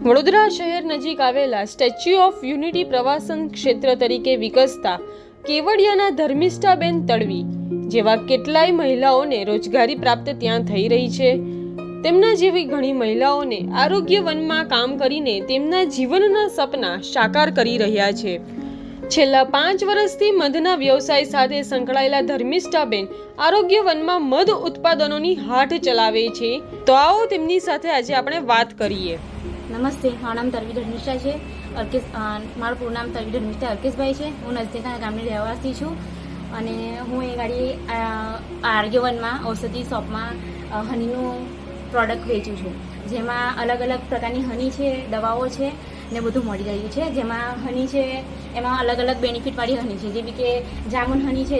વડોદરા શહેર નજીક આવેલા સ્ટેચ્યુ ઓફ યુનિટી પ્રવાસન ક્ષેત્ર તરીકે વિકસતા કેવડિયાના ધર્મિષ્ઠાબેન તડવી જેવા કેટલાય મહિલાઓને રોજગારી પ્રાપ્ત ત્યાં થઈ રહી છે। તેમના જેવી ઘણી મહિલાઓને આરોગ્ય વનમાં કામ કરીને તેમના જીવનના સપના સાકાર કરી રહ્યા છે। છેલ્લા 5 વર્ષથી મધના વ્યવસાય સાથે સંકળાયેલા ધર્મિષ્ઠાબેન આરોગ્ય વનમાં મધ ઉત્પાદનોની હાટ ચલાવે છે। તો આવો તેમની સાથે આજે આપણે વાત કરીએ। નમસ્તે, મારું નામ તરવી ધર્મિષ્ઠા છે। મારું પૂરું નામ તરવી ધર્મિષ્ઠા અલ્કેશભાઈ છે। હું નજદીકના ગામની રહેવાસી છું અને હું એ ગાડી આરોગ્યવનમાં ઔષધિ શોપમાં હનીનું પ્રોડક્ટ વેચું છું, જેમાં અલગ અલગ પ્રકારની હની છે, દવાઓ છે ને બધું મળી રહ્યું છે। જેમાં હની છે એમાં અલગ અલગ બેનિફિટવાળી હની છે, જેવી કે જામુન હની છે,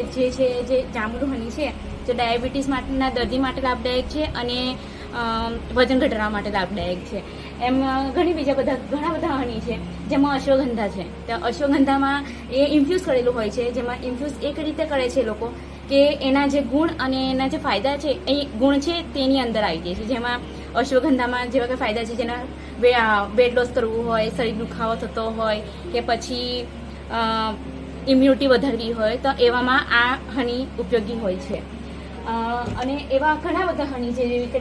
જે જામુન હની છે જે ડાયાબિટીસ માટેના દર્દી માટે લાભદાયક છે અને વજન ઘટાડવા માટે લાભદાયક છે। એમ ઘણા બધા હની છે, જેમાં અશ્વગંધા છે। તો અશ્વગંધામાં એ ઇન્ફ્યુઝ કરેલું હોય છે, જેમાં ઇન્ફ્યુઝ એક રીતે કરે છે લોકો કે એના જે ગુણ અને એના જે ફાયદા છે એ ગુણ છે તેની અંદર આવી જાય છે। જેમાં અશ્વગંધામાં જેવા કે ફાયદા છે, જેના વેટ લોસ કરવું હોય, શરીર દુખાવો થતો હોય કે પછી ઇમ્યુનિટી વધારવી હોય તો એવામાં આ હની ઉપયોગી હોય છે। અને એવા ઘણા બધા હની છે, જેવી કે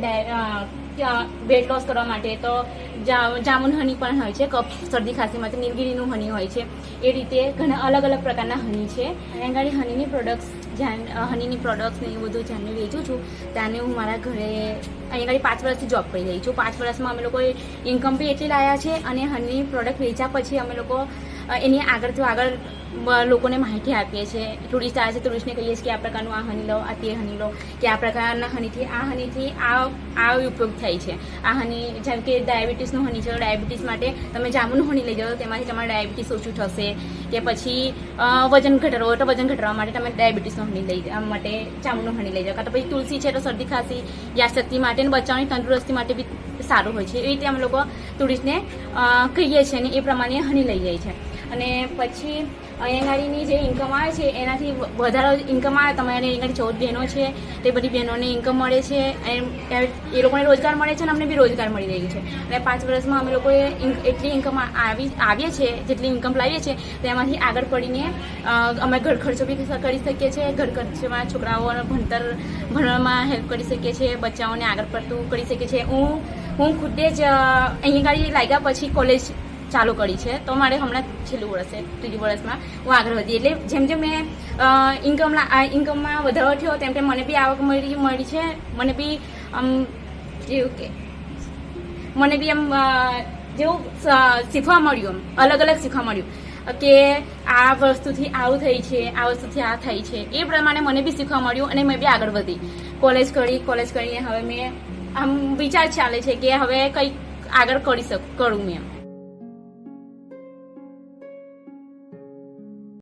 વેટ લોસ કરવા માટે તો જામુન હની પણ હોય છે, કફ શરદી ખાંસી માટે નીલગીરીનું હની હોય છે। એ રીતે ઘણા અલગ અલગ પ્રકારના હની છે। અહીંયા આગળ હનીની પ્રોડક્ટ્સ ને એ બધું જાણને વેચું છું। ત્યાંને હું મારા ઘરે અહીંયા આગળ 5 વર્ષથી જોબ કરી રહી છું। 5 વર્ષમાં અમે લોકોએ ઇન્કમ બી એટલી લાવ્યા છે અને હનીની પ્રોડક્ટ વેચ્યા પછી અમે લોકો એની આગળ લોકોને માહિતી આપીએ છીએ। ટુરિસ્ટ આવે છે, ટુરિસ્ટને કહીએ છીએ કે આ પ્રકારનું આ હની લો, આ તે હની લો, કે આ પ્રકારના હનીથી આ ઉપયોગ થાય છે। આ હની જેમ કે ડાયાબિટીસનું હની છે, ડાયાબિટીસ માટે તમે જામુન હની લઈ જાઓ, તેમાંથી તમારે ડાયાબિટીસ ઓછું થશે। કે પછી વજન ઘટાડવું હોય તો વજન ઘટાડવા માટે તમે ડાયાબિટીસનું હની લઈ માટે જામુનનું હની લઈ જાઓ, કાં તો પછી તુલસી છે તો શરદી ખાંસી યાદશક્તિ માટે અને બચ્ચાઓની તંદુરસ્તી માટે બી સારું હોય છે। એ રીતે અમે લોકો ટુરિસ્ટને કહીએ છીએ અને એ પ્રમાણે હની લઈ જાય છે। અને પછી અહીંયા ગાડીની જે ઇન્કમ આવે છે એનાથી વધારે ઇન્કમ આવે। તમારે અહીંયા 14 બહેનો છે, તે બધી બહેનોને ઇન્કમ મળે છે, એ લોકોને રોજગાર મળે છે અને અમને બી રોજગાર મળી રહ્યું છે। અને 5 વર્ષમાં અમે લોકોએ એટલી ઇન્કમ આવીએ છીએ, જેટલી ઇન્કમ લાવીએ છીએ તેમાંથી આગળ પડીને અમે ઘર ખર્ચો બી કરી શકીએ છીએ। ઘર ખર્ચમાં છોકરાઓને ભણવામાં હેલ્પ કરી શકીએ છીએ, બચ્ચાઓને આગળ પડતું કરી શકીએ છીએ। હું ખુદે જ અહીંયા ગાડી લાગ્યા પછી કોલેજ ચાલુ કરી છે, તો મારે હમણાં છેલ્લું વર્ષ છે, 3જી વર્ષમાં હું આગળ વધી। એટલે જેમ જેમ મેં ઇન્કમમાં વધારો થયો તેમ તેમ મને બી આવક મળી છે। મને બી જેવું કે મને બી જેવું શીખવા મળ્યું, અલગ અલગ શીખવા મળ્યું કે આ વસ્તુથી આવું થઈ છે, આ વસ્તુથી આ થઈ છે। એ પ્રમાણે મને બી શીખવા મળ્યું અને મેં બી આગળ વધી। કોલેજ કરીને હવે મેં આમ વિચાર ચાલે છે કે હવે કંઈક આગળ કરું મેં।